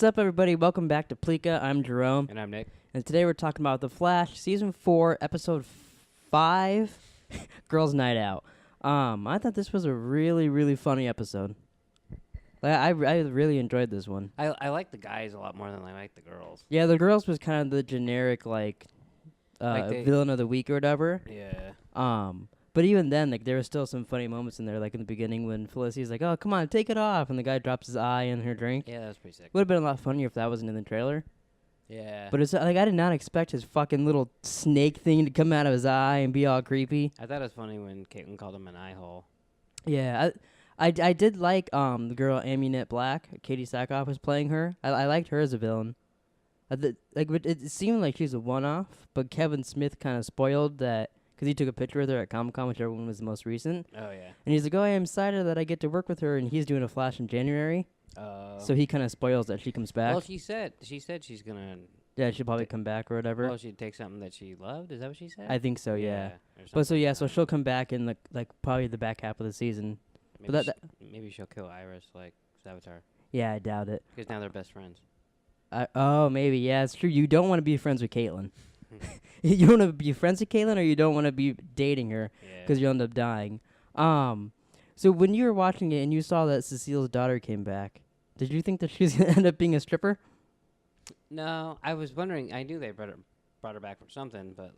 up, everybody? Welcome back to Pleeka. I'm Jerome. And I'm Nick. And today we're talking about The Flash, Season 4, Episode 5, Girls' Night Out. I thought this was a really, really funny episode. I really enjoyed this one. I like the guys a lot more than I like the girls. Yeah, the girls was kind of the generic, villain of the week or whatever. Yeah. But even then, there was still some funny moments in there, like in the beginning when Felicity's like, oh, come on, take it off, and the guy drops his eye in her drink. Yeah, that was pretty sick. Would have been a lot funnier if that wasn't in the trailer. Yeah. But it's I did not expect his fucking little snake thing to come out of his eye and be all creepy. I thought it was funny when Caitlin called him an eye hole. Yeah, I did like the girl Amunet Black. Katie Sackhoff was playing her. I liked her as a villain. It seemed like she was a one-off, but Kevin Smith kind of spoiled that because he took a picture with her at Comic-Con, whichever one was the most recent. Oh, yeah. And he's like, oh, I'm excited that I get to work with her, and he's doing a Flash in January. So he kind of spoils that she comes back. Well, she said she's going to... Yeah, she'll probably come back or whatever. Well, she'd take something that she loved? Is that what she said? I think so, yeah. But so she'll come back in probably the back half of the season. Maybe, maybe she'll kill Iris like Savitar. Yeah, I doubt it. Because now they're best friends. Oh, maybe. Yeah, it's true. You don't want to be friends with Caitlin. You want to be friends with Caitlin, or you don't want to be dating her because you'll end up dying. So when you were watching it and you saw that Cecile's daughter came back, did you think that she was going to end up being a stripper? No, I was wondering. I knew they brought her back for something, but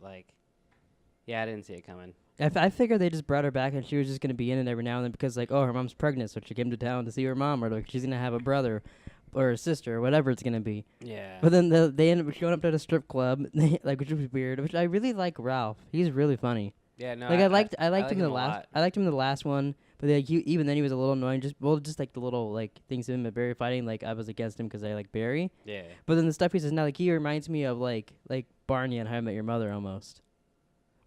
yeah, I didn't see it coming. I figured they just brought her back and she was just going to be in it every now and then because, her mom's pregnant, so she came to town to see her mom, or she's going to have a brother or a sister or whatever it's going to be. Yeah. But then they ended up showing up at a strip club, which was weird, which I really like Ralph. He's really funny. Yeah, no, I liked him in the last. I liked him in the last one, but even then he was a little annoying. Just the little things of him at Barry fighting. I was against him because I like Barry. Yeah. But then the stuff he says now, he reminds me of like Barney and How I Met Your Mother almost.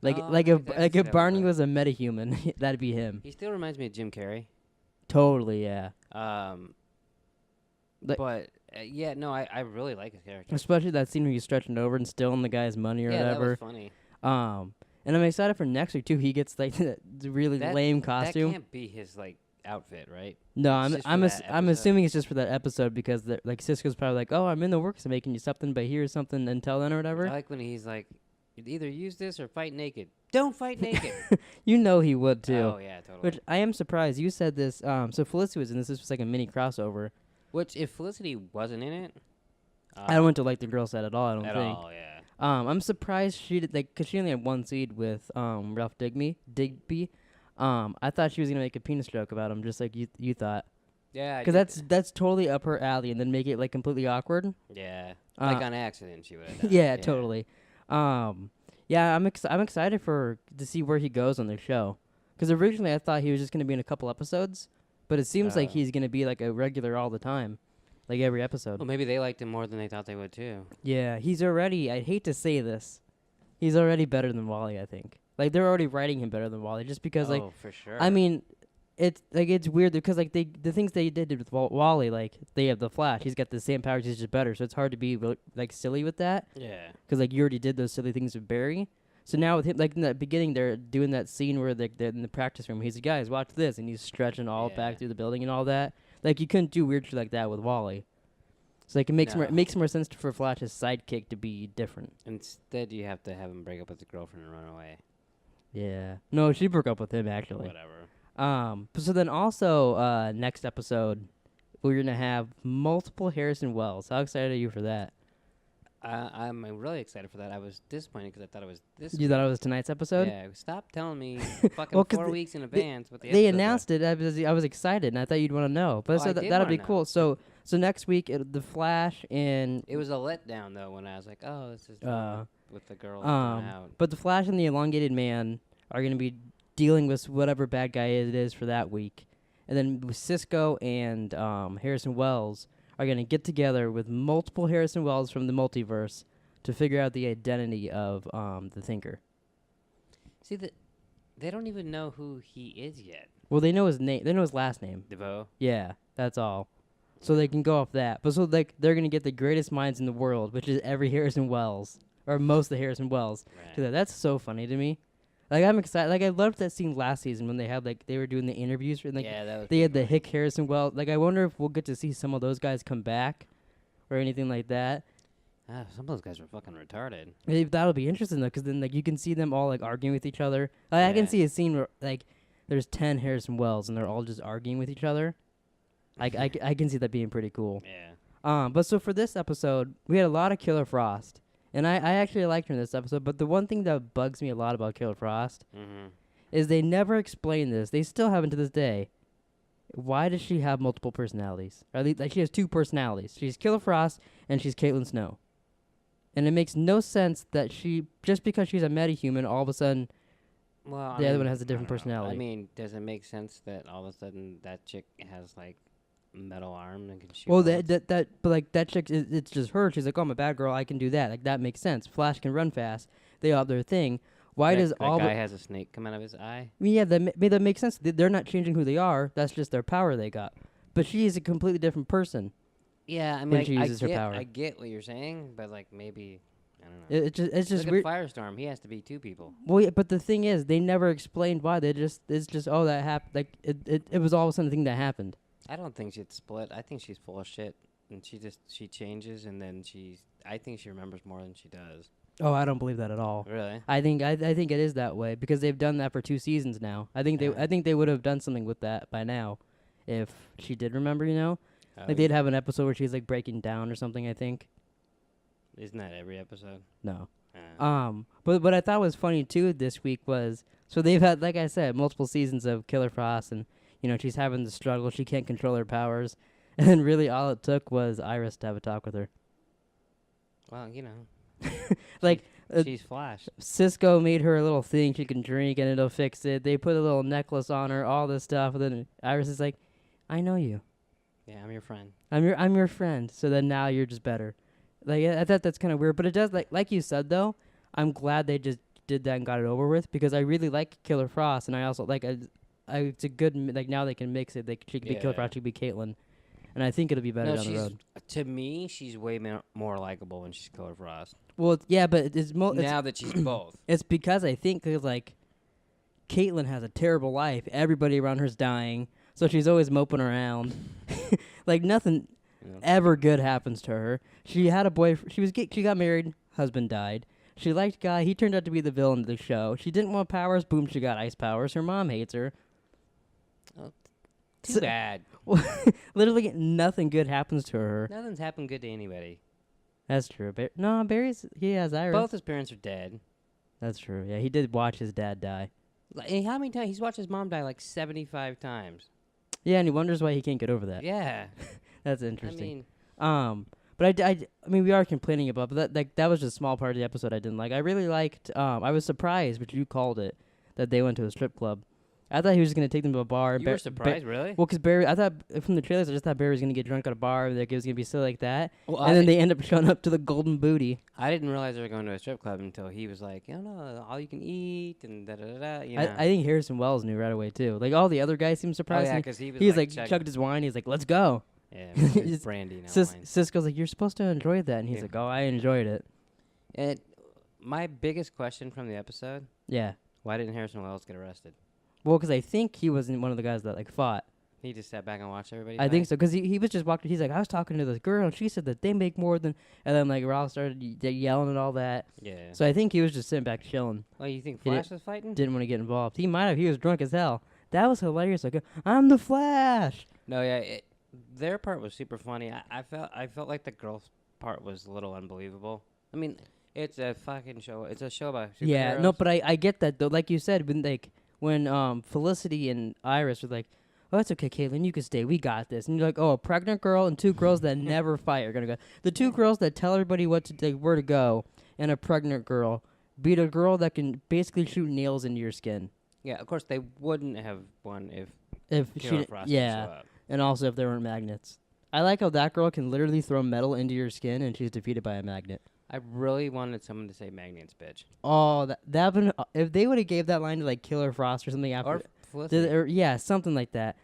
If Barney was a metahuman, that'd be him. He still reminds me of Jim Carrey. Totally, yeah. Yeah, no, I really like his character. Especially that scene where he's stretching over and stealing the guy's money or whatever. Yeah, that was funny. And I'm excited for next week too. He gets the really lame costume. That can't be his outfit, right? No, I'm assuming it's just for that episode because Cisco's probably like, oh, I'm in the works of making you something, but here's something until then or whatever. I like when he's like, you'd either use this or fight naked. Don't fight naked. You know he would too. Oh yeah, totally. Which I am surprised you said this. So Felicity was in this. This was like a mini crossover. Which if Felicity wasn't in it, I don't want to like the girl set at all. I don't think. At all, yeah. I'm surprised she did because she only had one seed with Ralph Digby. I thought she was gonna make a penis joke about him, just like you thought. Yeah. Because that's totally up her alley, and then make it completely awkward. Yeah. On accident, she would have. Yeah, totally. Yeah, I'm excited to see where he goes on the show. Because originally I thought he was just gonna be in a couple episodes, but it seems like he's gonna be a regular all the time. Every episode. Well, maybe they liked him more than they thought they would, too. Yeah, he's already, I hate to say this, he's already better than Wally, I think. They're already writing him better than Wally, just because, for sure. I mean, it's weird, because, the things they did with Wally, they have the Flash, he's got the same powers, he's just better, so it's hard to be, silly with that. Yeah. Because, you already did those silly things with Barry. So now with him, in that beginning, they're doing that scene where they're in the practice room. He's like, guys, watch this, and he's stretching all back through the building and all that. You couldn't do weird shit like that with Wally. So it makes more sense for Flash's sidekick to be different. Instead, you have to have him break up with his girlfriend and run away. Yeah. No, she broke up with him actually. Whatever. So then also next episode, we're gonna have multiple Harrison Wells. How excited are you for that? I'm really excited for that. I was disappointed because I thought it was this. You thought it was tonight's episode? Yeah. Stop telling me fucking 4 weeks in advance what the They announced it. I was excited, and I thought you'd want to know. But that'll be cool. So next week, The Flash and... It was a letdown, though, when I was like, oh, this is with the girl going out. But The Flash and the Elongated Man are going to be dealing with whatever bad guy it is for that week. And then Cisco and Harrison Wells are going to get together with multiple Harrison Wells from the multiverse to figure out the identity of the Thinker. See, they don't even know who he is yet. Well, they know his name. They know his last name. DeVoe? Yeah, that's all. So they can go off that. But they're going to get the greatest minds in the world, which is every Harrison Wells, or most of the Harrison Wells. Right. That's so funny to me. I'm excited. I loved that scene last season when they had they were doing the interviews and that was they had the Hick Harrison Wells. I wonder if we'll get to see some of those guys come back, or anything like that. Some of those guys are fucking retarded. Maybe that'll be interesting though, because then like you can see them all like arguing with each other. I can Yeah. see a scene where like there's 10 Harrison Wells and they're all just arguing with each other. I can see that being pretty cool. Yeah. But so for this episode, we had a lot of Killer Frost, and I actually liked her in this episode. But the one thing that bugs me a lot about Killer Frost Mm-hmm. is they never explain this. They still haven't to this day. Why does she have multiple personalities? Or at least, like, she has two personalities. She's Killer Frost and she's Caitlin Snow. And it makes no sense that she, just because she's a metahuman, all of a sudden Well, the other one has a different I don't know. personality. I mean, does it make sense that all of a sudden that chick has like a metal arm and can shoot? Well, bullets? but like that chick, it's just her. She's like, oh, I'm a bad girl. I can do that. Like that makes sense. Flash can run fast. They all have their thing. Why does that all? guy has a snake come out of his eye? I mean, yeah, that makes sense. They're not changing who they are. That's just their power they got. But she is a completely different person. Yeah, I When mean, she uses her power. I get what you're saying, but like maybe I don't know. It's just Look weird. at Firestorm. He has to be two people. Well, yeah, but the thing is, they never explained why. It's just oh that happened. Like it was all of a sudden a thing that happened. I don't think she'd split. I think she's full of shit, and she changes, and then I think she remembers more than she does. Oh, I don't believe that at all. Really? I think it is that way because they've done that for 2 seasons now. I think Yeah. they would have done something with that by now, if she did remember. You know, Oh, like they'd have an episode where she's like breaking down or something. I think isn't that every episode? no. Uh, But what I thought was funny too this week was so they've had, like I said, multiple seasons of Killer Frost, and she's having the struggle. She can't control her powers, and then really all it took was Iris to have a talk with her. well, Like she's Flash. Cisco made her a little thing she can drink, and it'll fix it. They put a little necklace on her, all this stuff, and then Iris is like, "I know you. Yeah, I'm your friend. I'm your friend." So then now you're just better. Like I thought that's kind of weird, but it does like you said though. I'm glad they just did that and got it over with because I really like Killer Frost, and I also like it's a good like now they can mix it. She could be Killer Yeah. Frost, she could be Caitlin, and I think it'll be better No, down the road. to me, she's way more likable when she's Killer Frost. Well, yeah, but it's Now that she's both. it's because I think 'cause, like Caitlin has a terrible life. Everybody around her's dying, so she's always moping around. Like nothing ever good happens to her. She had a boyfriend. She got married. Husband died. She liked guy. He turned out to be the villain of the show. She didn't want powers. Boom, she got ice powers. Her mom hates her. Too So- bad. Literally nothing good happens to her. Nothing's happened good to anybody. That's true. No, Barry's he has Iris. Both his parents are dead. That's true. Yeah, he did watch his dad die. Like, how many times he's watched his mom die? Like 75 times. Yeah, and he wonders why he can't get over that. Yeah. That's interesting. I mean, But I mean, we are complaining about, but that was just a small part of the episode I didn't like. I really liked. I was surprised, but you called it that they went to a strip club. I thought he was just gonna take them to a bar. you were surprised, really? Well, because Barry, I thought from the trailers, I just thought Barry was gonna get drunk at a bar. Like it was gonna be silly like that, Well, and then they end up showing up to the Golden Booty. I didn't realize they were going to a strip club until he was like, no, all you can eat and da da da da. You know? I think Harrison Wells knew right away too. Like all the other guys seemed oh surprised. yeah, and because he was he was like, like chugged his wine. He's like, "Let's go." yeah, It's- it's brandy now. wine. Cisco's like, "You're supposed to enjoy that," and he's Yeah. like, "Oh, I enjoyed it." And my biggest question from the episode: Yeah. why didn't Harrison Wells get arrested? Well, because I think he wasn't one of the guys that like fought. He just sat back and watched everybody. I think so, because he was just walking. He's like, I was talking to this girl, and she said that they make more than. And then like Ralph started yelling and all that. Yeah. So I think he was just sitting back chilling. well, you think He Flash was fighting? Didn't want to get involved. He might have. He was drunk as hell. That was hilarious. Like, I'm the Flash. No, yeah. Their part was super funny. I felt like the girl's part was a little unbelievable. I mean, it's a fucking show. It's a show about superheroes. Yeah, no, but I get that though. Like you said, when Felicity and Iris were like, "Oh, that's okay, Caitlin, you can stay. We got this." And you're like, "Oh, a pregnant girl and 2 girls that never fight are gonna go. The 2 girls that tell everybody where to go, and a pregnant girl beat a girl that can basically shoot nails into your skin. Yeah, of course they wouldn't have won If Killer she, Frost didn't show up. and also if there weren't magnets. I like how that girl can literally throw metal into your skin, and she's defeated by a magnet. I really wanted someone to say magnets, bitch. Oh, that been if they would have gave that line to like Killer Frost or something after. Or Felicity. Yeah, something like that.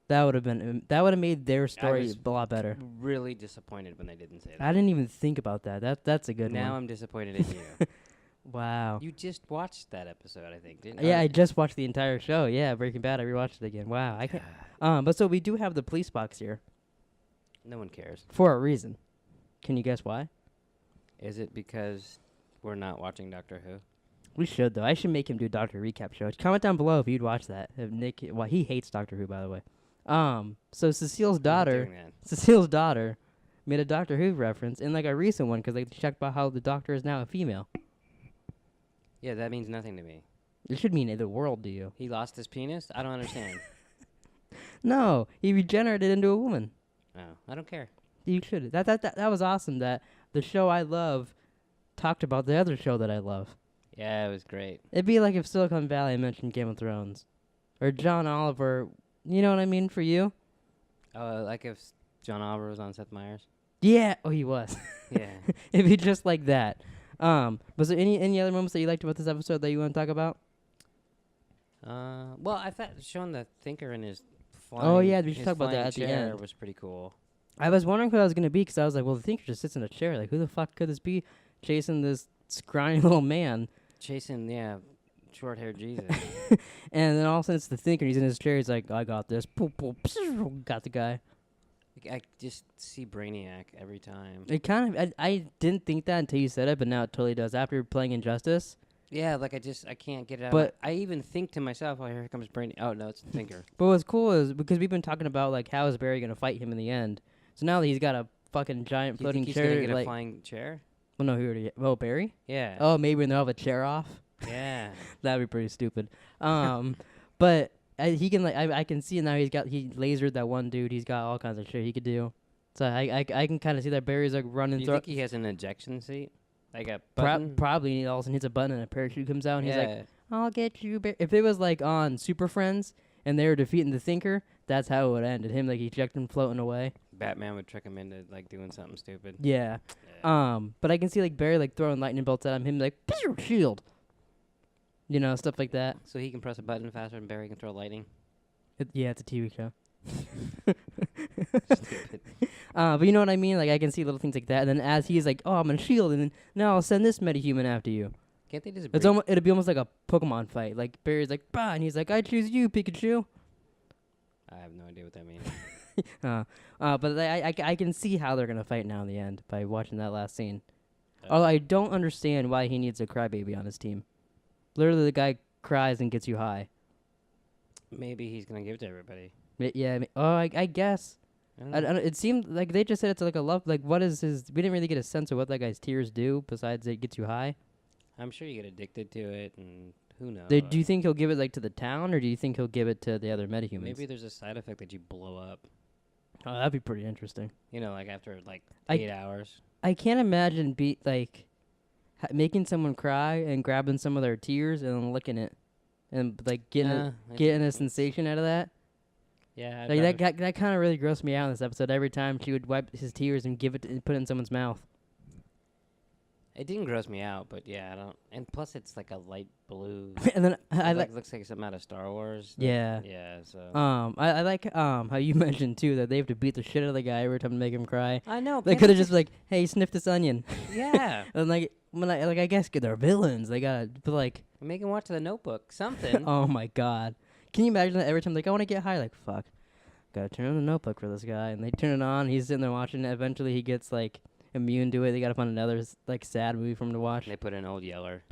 That would have made their story was a lot better. really disappointed when they didn't say that. I didn't even think about that. That's a good now one. I'm disappointed in you. Wow. You just watched that episode, I think, didn't you? Yeah, I just watched the entire show. Yeah, Breaking Bad. I rewatched it again. Wow. I can't. But so we do have the police box here No one cares. for a reason. Can you guess why? Is it because we're not watching Doctor Who? We should though. I should make him do Doctor Recap show. Comment down below if you'd watch that. If Nick, well, he hates Doctor Who, by the way. So Cecile's Who's daughter, doing that? Cecile's daughter, made a Doctor Who reference in like a recent one because they checked about how the Doctor is now a female. Yeah, that means nothing to me. It should mean the world to you. He lost his penis? I don't understand. No, he regenerated into a woman. Oh, I don't care. You should. That was awesome. That the show I love talked about the other show that I love. Yeah, it was great. It'd be like if Silicon Valley mentioned Game of Thrones, or John Oliver. You know what I mean for you? Oh, like if John Oliver was on Seth Meyers? Yeah. Oh, he was. Yeah. It'd be just like that. Was there any other moments that you liked about this episode that you want to talk about? Well, I thought showing the thinker in his flying. Oh, yeah, we should his talk about that flying at the chair end. was pretty cool. I was wondering who I was gonna be because I was like, well, the thinker just sits in a chair. Like, who the fuck could this be chasing this scrawny little man? Chasing, yeah, short-haired Jesus. And then all of a sudden it's the thinker. He's in his chair. He's like, I got this. Boop, boop, got the guy. I just see Brainiac every time. It kind of. I didn't think that until you said it, but now it totally does. After playing Injustice. Yeah, like I can't get it out. But- I even think to myself, oh, here comes Brainiac. Oh, no, it's the thinker. But what's cool is because we've been talking about like how is Barry gonna fight him in the end. So now that he's got a fucking giant Do you floating think he's chair, going to get like, a flying chair? well, no, he already. Oh, Barry. Yeah. Oh, maybe when they'll have a chair off. Yeah. That'd be pretty stupid. But he can like I can see it now. He lasered that one dude. He's got all kinds of shit he could do. So I can kind of see that Barry's like running Do you through. think he has an ejection seat? Like a button? Probably he all of a sudden hits a button and a parachute comes out and he's like, Yeah. I'll get you. If it was like on Super Friends and they were defeating the Thinker, that's how it would end. Him like ejecting, floating away. Batman would trick him into like doing something stupid. Yeah. Yeah. But I can see like Barry like throwing lightning bolts at him like shield. You know, stuff like that. So he can press a button faster than Barry can throw lightning. Yeah, it's a TV show. Stupid. But you know what I mean? Like I can see little things like that. And then as he's like, "Oh, I'm gonna shield," and then now I'll send this metahuman after you. Can't they just It's it'll be almost like a Pokemon fight. Like Barry's like, "Bah," and he's like, "I choose you, Pikachu." I have no idea what that means. But I can see how they're gonna fight now in the end by watching that last scene. Uh, Although I don't understand why he needs a crybaby on his team. Literally, the guy cries and gets you high. Maybe he's going to give it to everybody. Yeah. I guess. I don't know. It seemed like they just said it's like a love. Like, what is his? We didn't really get a sense of what that guy's tears do besides it gets you high. I'm sure you get addicted to it, and who knows. Do you think he'll give it like to the town, or do you think he'll give it to the other metahumans? Maybe there's a side effect that you blow up. Oh, that'd be pretty interesting. You know, like after like I- 8 hours. I can't imagine making someone cry and grabbing some of their tears and then licking it, and like getting a sensation out of that. Yeah. Like that kind of really grossed me out in this episode. Every time she would wipe his tears and give it and put it in someone's mouth. It didn't gross me out, but yeah, I don't. And plus, it's like a light blue. And then It like looks like something out of Star Wars. Yeah. Yeah. So. I like how you mentioned too that they have to beat the shit out of the guy every time to make him cry. I know. They could have just like, hey, sniff this onion. Yeah. And like I guess they're villains. They gotta, but like, Make him watch The Notebook. Something. oh my god, can you imagine that every time like I want to get high, like fuck, gotta turn on the Notebook for this guy, and they turn it on. He's sitting there watching it. Eventually, he gets like immune to it. They gotta find another like sad movie for him to watch. They put in Old Yeller.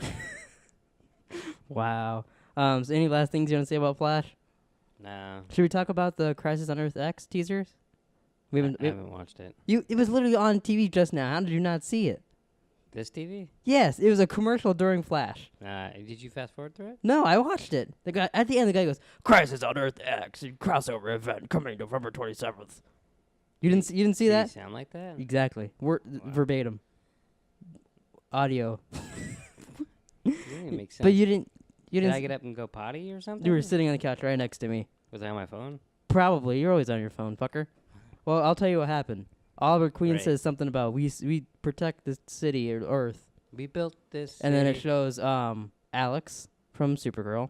Wow. So any last things you want to say about Flash? No. Should we talk about the Crisis on Earth X teasers? I haven't watched it. It was literally on TV just now. How did you not see it? This TV? Yes, it was a commercial during Flash. Did you fast forward through it? No, I watched it. The guy at the end, the guy goes, "Crisis on Earth X, crossover event coming November 27th." You didn't see Did that? he sound like that? Exactly. Verbatim. Audio. Didn't make sense. But you didn't. Did I get up and go potty or something? You were sitting on the couch right next to me. Was I on my phone? Probably. You're always on your phone, fucker. Well, I'll tell you what happened. Oliver Queen Right. says something about we protect this city or Earth, We built this. and then it city- shows Alex from Supergirl.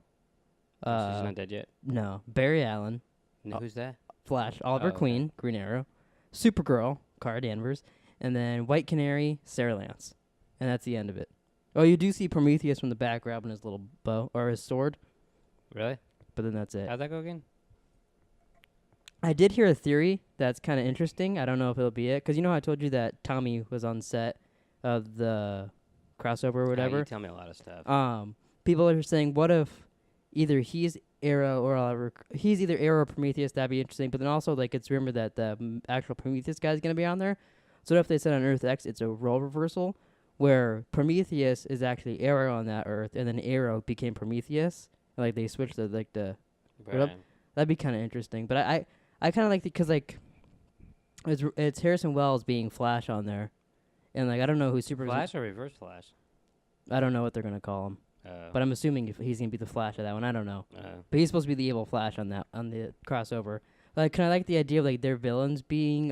She's not dead yet. No, Barry Allen, No, who's that? Flash, Oliver okay. Queen, Green Arrow, Supergirl, Kara Danvers, and then White Canary, Sarah Lance, and that's the end of it. Oh, you do see Prometheus from the back grabbing his little bow or his sword, Really? but then that's it. How'd that go again? I did hear a theory that's kind of interesting. I don't know if it'll be it, because you know how I told you that Tommy was on set of the crossover or You whatever. tell me a lot of stuff. People are saying, what if either he's Arrow or he's either Arrow or Prometheus? That'd be interesting. But then also, like, it's rumored that the actual Prometheus guy is gonna be on there. So what if they said on Earth X it's a role reversal, where Prometheus is actually Arrow on that Earth, and then Arrow became Prometheus, and, like, they switched the Right. that'd be kind of interesting. But I kind of like it because, like, it's Harrison Wells being Flash on there, and, like, I don't know who Flash or Reverse Flash? I don't know what they're gonna call him, but I'm assuming if he's gonna be the Flash of that one. I don't know, but he's supposed to be the evil Flash on the crossover. Like, kind of like the idea of, like, their villains being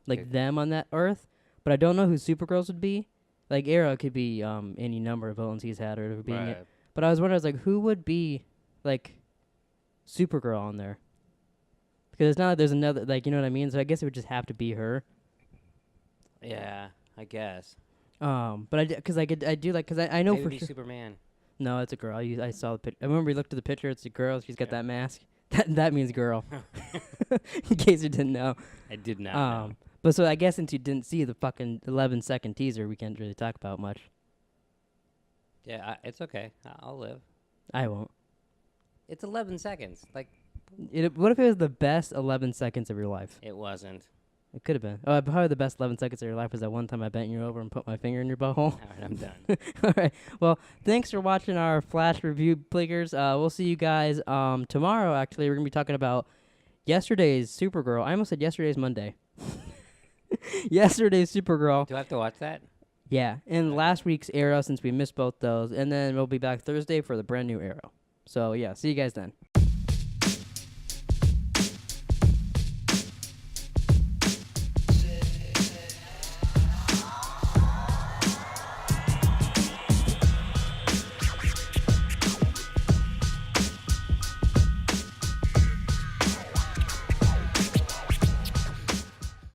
like them on that Earth, but I don't know who Supergirls would be. Like, Arrow could be any number of villains he's had, or being it. But I was wondering, I was like, who would be like Supergirl on there? Because it's not like there's another, like, you know what I mean? So I guess it would just have to be her. Yeah, I guess. But I do like, because I know Maybe for be sure. Superman. No, it's a girl. I saw the picture. I remember we looked at the picture. It's a girl. She's got that mask. That means girl. In case you didn't know. I did not know. But so I guess since you didn't see the fucking 11-second teaser, we can't really talk about much. Yeah, it's okay. I'll live. I won't. It's 11 seconds. Like, What if it was the best 11 seconds of your life? it wasn't. It could have been. Oh, probably the best 11 seconds of your life was that one time I bent you over and put my finger in your butthole. All right, I'm done. All right. Well, thanks for watching our Flash review, Pleekers. We'll see you guys tomorrow, actually. We're going to be talking about yesterday's Supergirl. I almost said yesterday's Monday. Yesterday's Supergirl. Do I have to watch that? Yeah. And last week's Arrow, since we missed both those. And then we'll be back Thursday for the brand new Arrow. So, yeah. See you guys then.